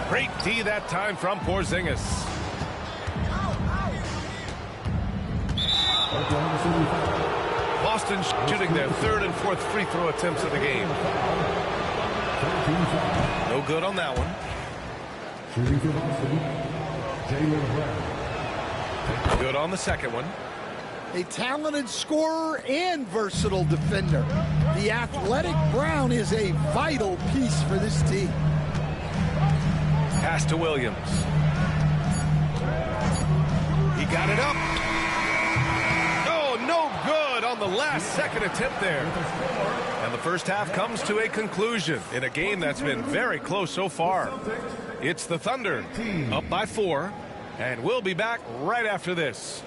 Great D that time from Porzingis. Boston shooting their 3rd and 4th free throw attempts of the game. No good on that one. Good on the second one. A talented scorer and versatile defender. The athletic Brown is a vital piece for this team. Pass to Williams. He got it up. Oh, no good on the last second attempt there. And the first half comes to a conclusion in a game that's been very close so far. It's the Thunder up by 4, and we'll be back right after this.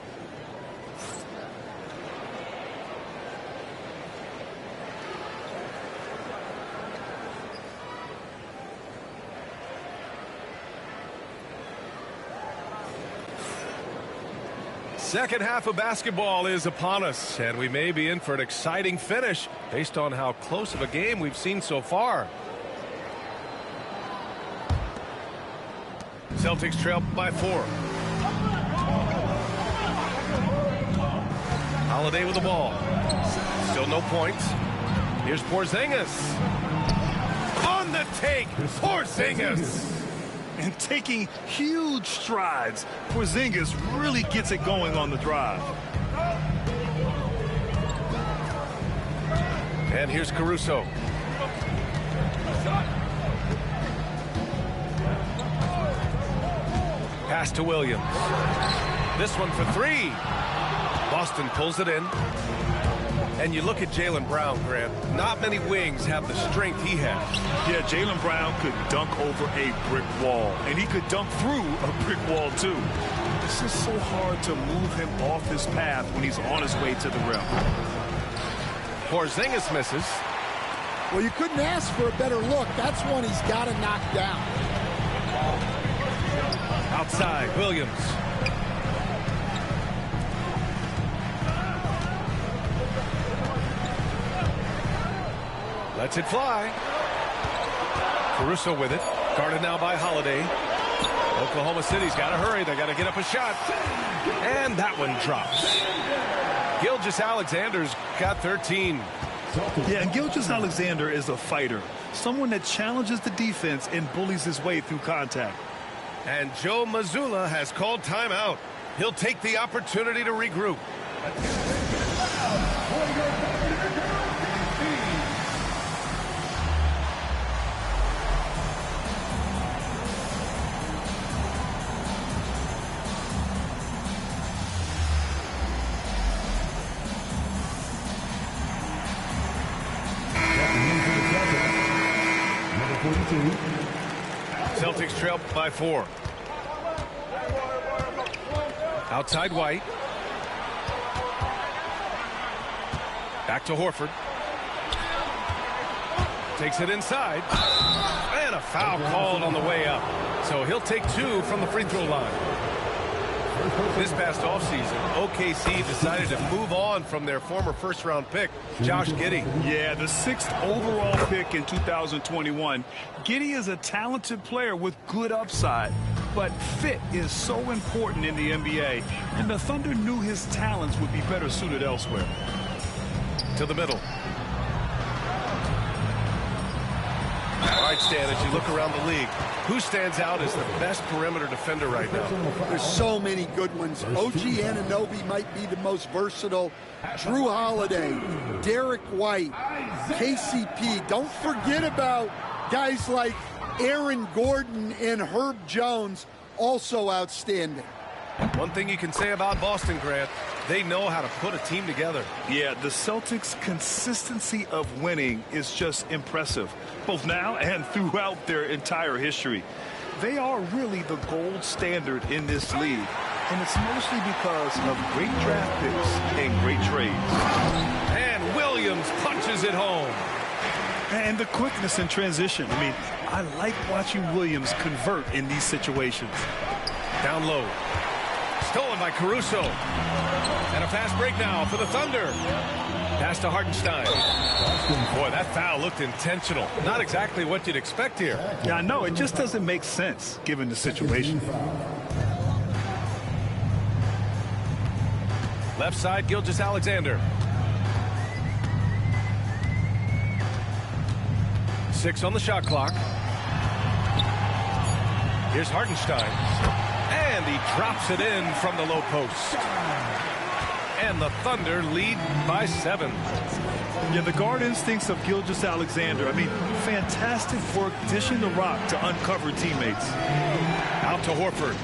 Second half of basketball is upon us, and we may be in for an exciting finish based on how close of a game we've seen so far. Celtics trail by 4. Holiday with the ball. Still no points. Here's Porzingis. On the take, Porzingis. And taking huge strides, Porzingis really gets it going on the drive. And here's Caruso. Pass to Williams. This one for 3. Boston pulls it in. And you look at Jaylen Brown, Grant. Not many wings have the strength he has. Yeah, Jaylen Brown could dunk over a brick wall. And he could dunk through a brick wall, too. It's just so hard to move him off his path when he's on his way to the rim. Porzingis misses. Well, you couldn't ask for a better look. That's one he's got to knock down. Outside, Williams. Lets it fly. Caruso with it. Guarded now by Holiday. Oklahoma City's got to hurry. They got to get up a shot. And that one drops. Gilgeous-Alexander's got 13. Yeah, and Gilgeous-Alexander is a fighter. Someone that challenges the defense and bullies his way through contact. And Joe Mazzulla has called timeout. He'll take the opportunity to regroup. Celtics trail by 4. Outside White. Back to Horford. Takes it inside. And a foul called on the way up. So he'll take 2 from the free throw line. This past offseason, OKC decided to move on from their former first-round pick, Josh Giddey. Yeah, the 6th overall pick in 2021. Giddey is a talented player with good upside, but fit is so important in the NBA, and the Thunder knew his talents would be better suited elsewhere. To the middle. All right, Stan, as you look around the league, who stands out as the best perimeter defender right now? There's so many good ones. OG Anunoby might be the most versatile. Drew Holiday, Derek White, KCP. Don't forget about guys like Aaron Gordon and Herb Jones, also outstanding. One thing you can say about Boston, Grant, they know how to put a team together. Yeah, the Celtics' consistency of winning is just impressive, both now and throughout their entire history. They are really the gold standard in this league, and it's mostly because of great draft picks and great trades. And Williams punches it home. And the quickness in transition. I mean, I like watching Williams convert in these situations. Down low. Stolen by Caruso. And a fast break now for the Thunder. Pass to Hartenstein. Boy, that foul looked intentional. Not exactly what you'd expect here. Yeah, I know. It just doesn't make sense given the situation. Left side, Gilgeous-Alexander. 6 on the shot clock. Here's Hartenstein. And he drops it in from the low post. And the Thunder lead by 7. Yeah, the guard instincts of Gilgeous-Alexander. I mean, fantastic work dishing the rock to uncover teammates. Out to Horford.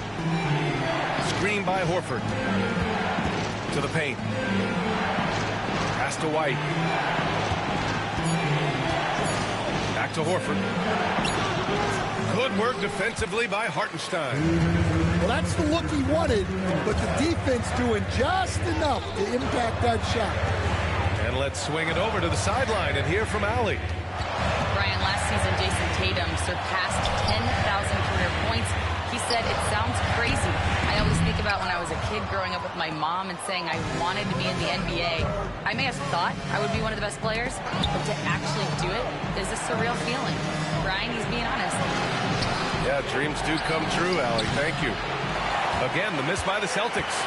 Screen by Horford. To the paint. Pass to White. Back to Horford. Good work defensively by Hartenstein. Well, that's the look he wanted, but the defense doing just enough to impact that shot. And let's swing it over to the sideline and hear from Allie. Brian, last season, Jason Tatum surpassed 10,000 career points. He said, it sounds crazy. I always think about when I was a kid growing up with my mom and saying I wanted to be in the NBA. I may have thought I would be one of the best players, but to actually do it is a surreal feeling. Brian, he's being honest. Yeah, dreams do come true, Allie. Thank you. Again, the miss by the Celtics.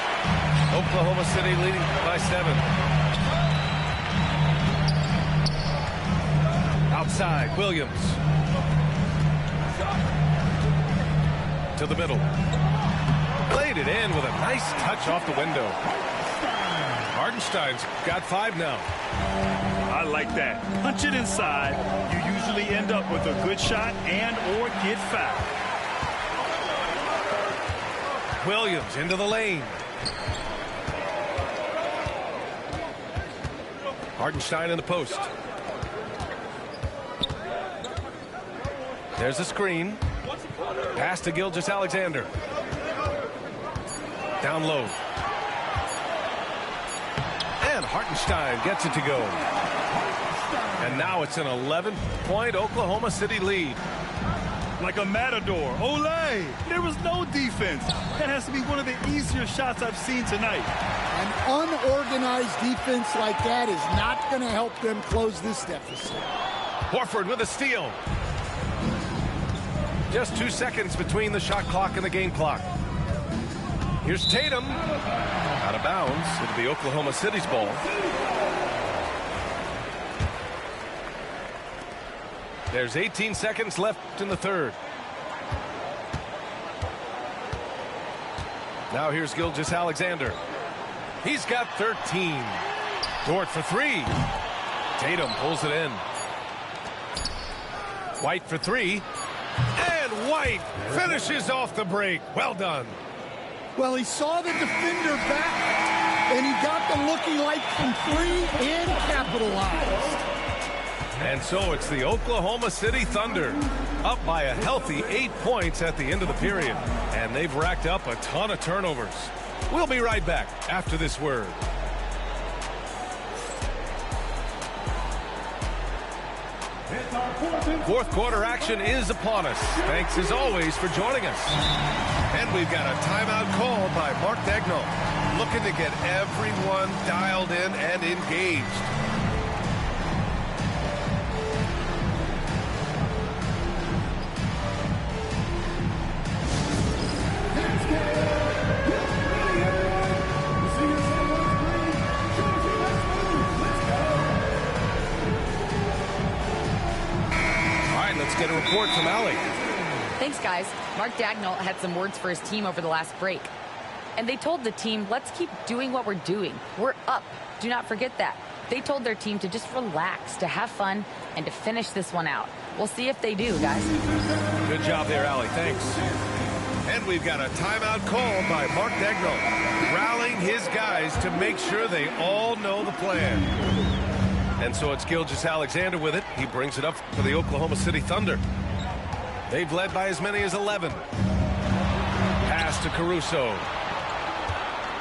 Oklahoma City leading by 7. Outside, Williams. To the middle. Played it in with a nice touch off the window. Hartenstein's got 5 now. I like that. Punch it inside. You usually end up with a good shot and or get fouled. Williams into the lane. Hartenstein in the post. There's a screen. Pass to Gilgeous-Alexander. Down low. And Hartenstein gets it to go. And now it's an 11-point Oklahoma City lead. Like a matador. Olay! There was no defense. That has to be one of the easier shots I've seen tonight. An unorganized defense like that is not going to help them close this deficit. Horford with a steal. Just 2 seconds between the shot clock and the game clock. Here's Tatum. Out of bounds. It'll be Oklahoma City's ball. There's 18 seconds left in the third. Now here's Gilgeous-Alexander. He's got 13. Dort for three. Tatum pulls it in. White for three. And White finishes off the break. Well done. Well, he saw the defender back, and he got them looking like from three and capitalized. And so it's the Oklahoma City Thunder up by a healthy 8 points at the end of the period. And they've racked up a ton of turnovers. We'll be right back after this word. Fourth quarter action is upon us. Thanks as always for joining us. And we've got a timeout called by Mark Dagnall, looking to get everyone dialed in and engaged. Get a report from Allie. Thanks, guys. Mark Dagnall had some words for his team over the last break. And they told the team, let's keep doing what we're doing. We're up. Do not forget that. They told their team to just relax, to have fun, and to finish this one out. We'll see if they do, guys. Good job there, Allie. Thanks. And we've got a timeout called by Mark Dagnall, rallying his guys to make sure they all know the plan. And so it's Gilgeous-Alexander with it. He brings it up for the Oklahoma City Thunder. They've led by as many as 11. Pass to Caruso.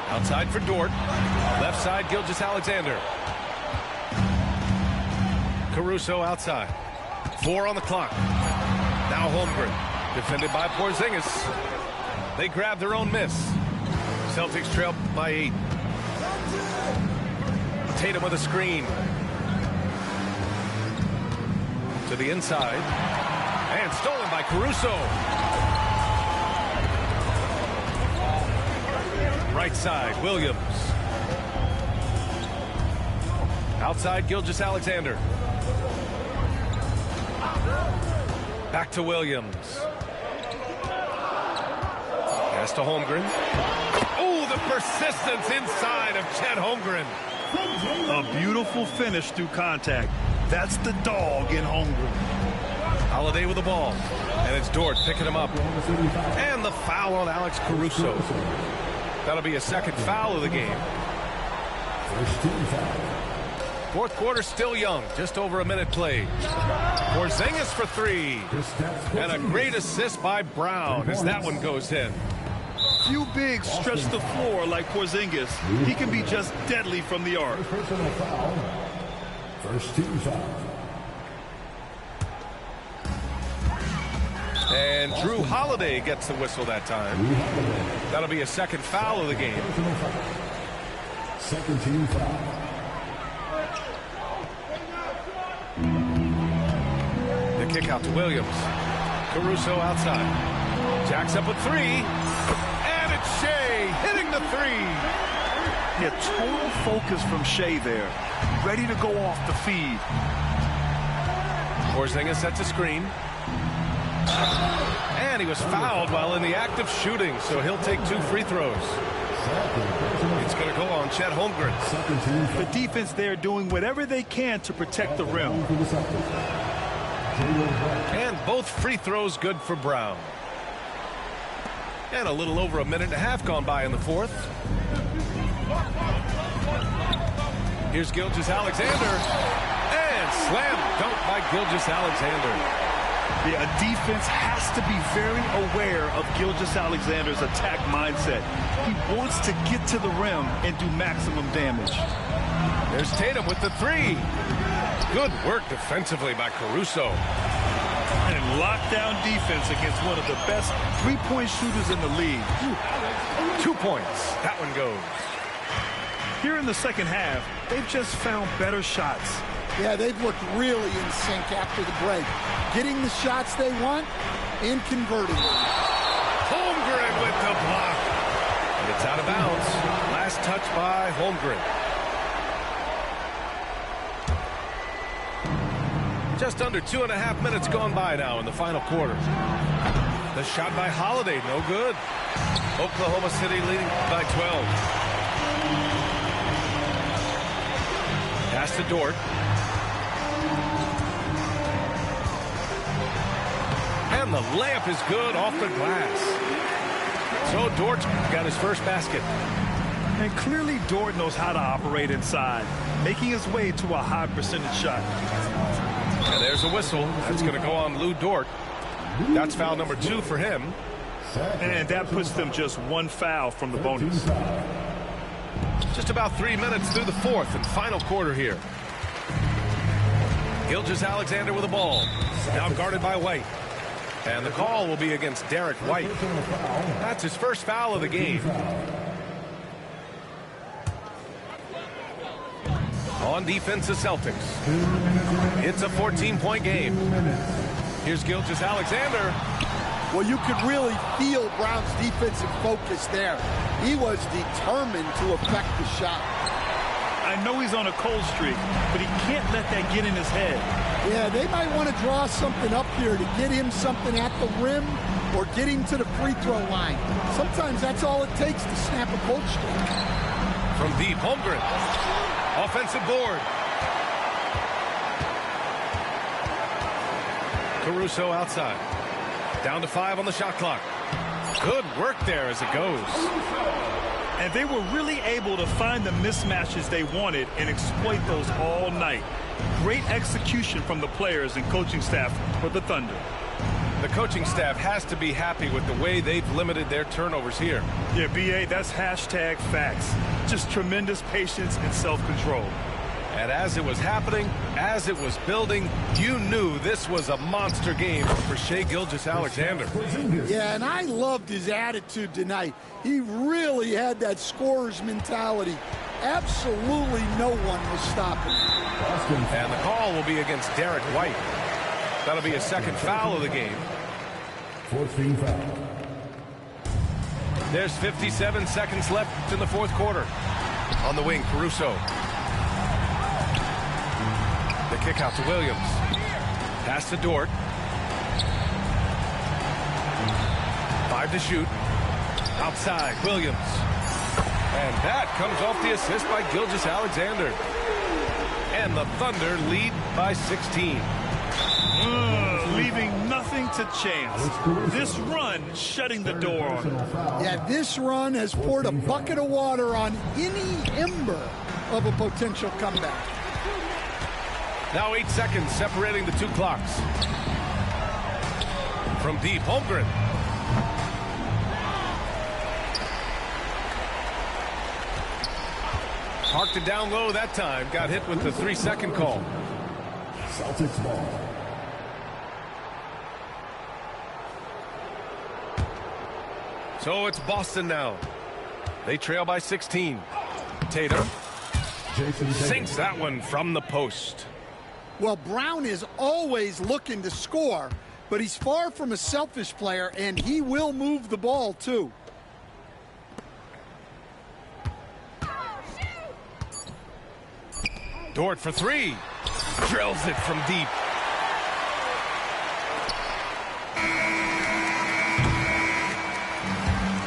Outside for Dort. Left side, Gilgeous-Alexander. Caruso outside. 4 on the clock. Now Holmgren. Defended by Porzingis. They grab their own miss. Celtics trail by 8. Tatum with a screen. To the inside. And stolen by Caruso. Right side, Williams. Outside, Gilgeous-Alexander. Back to Williams. Pass to Holmgren. Oh, the persistence inside of Chet Holmgren. A beautiful finish through contact. That's the dog in Holmgren. Holiday with the ball. And it's Dort picking him up. And the foul on Alex Caruso. That'll be a second foul of the game. Fourth quarter still young. Just over a minute played. Porzingis for three. And a great assist by Brown as that one goes in. Few bigs stretch the floor like Porzingis. He can be just deadly from the arc. First team foul. And Drew Holiday gets the whistle that time. That'll be a second foul of the game. Second team foul. The kick out to Williams. Caruso outside. Jacks up a three. And it's Shea hitting the three. Yeah, total focus from Shea there. Ready to go off the feed. Porzingis sets a screen. And he was fouled while in the act of shooting, so he'll take 2 free throws. It's going to go on Chet Holmgren. The defense there doing whatever they can to protect the rim. And both free throws good for Brown. And a little over a minute and a half gone by in the fourth. Here's Gilgeous-Alexander. And slam dunk by Gilgeous-Alexander. Yeah, a defense has to be very aware of Gilgeous-Alexander's attack mindset. He wants to get to the rim and do maximum damage. There's Tatum with the three. Good work defensively by Caruso. And lockdown defense against one of the best three-point shooters in the league. 2 points. That one goes. Here in the second half, they've just found better shots. Yeah, they've looked really in sync after the break. Getting the shots they want and converting them. Holmgren with the block. And it's out of bounds. Last touch by Holmgren. Just under 2.5 minutes gone by now in the final quarter. The shot by Holiday, no good. Oklahoma City leading by 12. Pass to Dort. And the layup is good off the glass. So Dort got his first basket. And clearly Dort knows how to operate inside, making his way to a high percentage shot. And there's a whistle. That's going to go on Lou Dort. That's foul number 2 for him. And that puts them just one foul from the bonus. Just about 3 minutes through the fourth and final quarter here. Gilgeous-Alexander with the ball. Now guarded by White. And the call will be against Derek White. That's his first foul of the game. On defense, the Celtics. It's a 14-point game. Here's Gilgeous-Alexander. Well, you could really feel Brown's defensive focus there. He was determined to affect the shot. I know he's on a cold streak, but he can't let that get in his head. Yeah, they might want to draw something up here to get him something at the rim or get him to the free throw line. Sometimes that's all it takes to snap a cold streak. From deep, Holmgren. Offensive board. Caruso outside. Down to 5 on the shot clock. Good work there as it goes. And they were really able to find the mismatches they wanted and exploit those all night. Great execution from the players and coaching staff for the Thunder. The coaching staff has to be happy with the way they've limited their turnovers here. Yeah, B.A., that's hashtag facts. Just tremendous patience and self-control. And as it was happening, as it was building, you knew this was a monster game for Shai Gilgeous-Alexander. Yeah, and I loved his attitude tonight. He really had that scorer's mentality. Absolutely no one was stopping him. And the call will be against Derek White. That'll be his second foul of the game. 14 foul. There's 57 seconds left in the fourth quarter. On the wing, Caruso. The kick out to Williams. Pass to Dort. 5 to shoot. Outside, Williams. And that comes off the assist by Gilgeous-Alexander. And the Thunder lead by 16. Leaving nothing to chance. This run shutting the door on him. Yeah, this run has poured a bucket of water on any ember of a potential comeback. Now 8 seconds separating the two clocks. From deep, Holmgren. Parked it down low that time. Got hit with the 3-second call. Celtics ball. So it's Boston now. They trail by 16. Tatum sinks that one from the post. Well, Brown is always looking to score, but he's far from a selfish player, and he will move the ball, too. Dort for 3. Drills it from deep.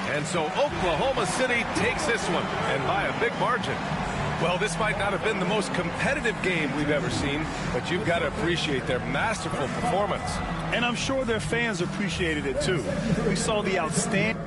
And so Oklahoma City takes this one, and by a big margin. Well, this might not have been the most competitive game we've ever seen, but you've got to appreciate their masterful performance. And I'm sure their fans appreciated it too. We saw the outstanding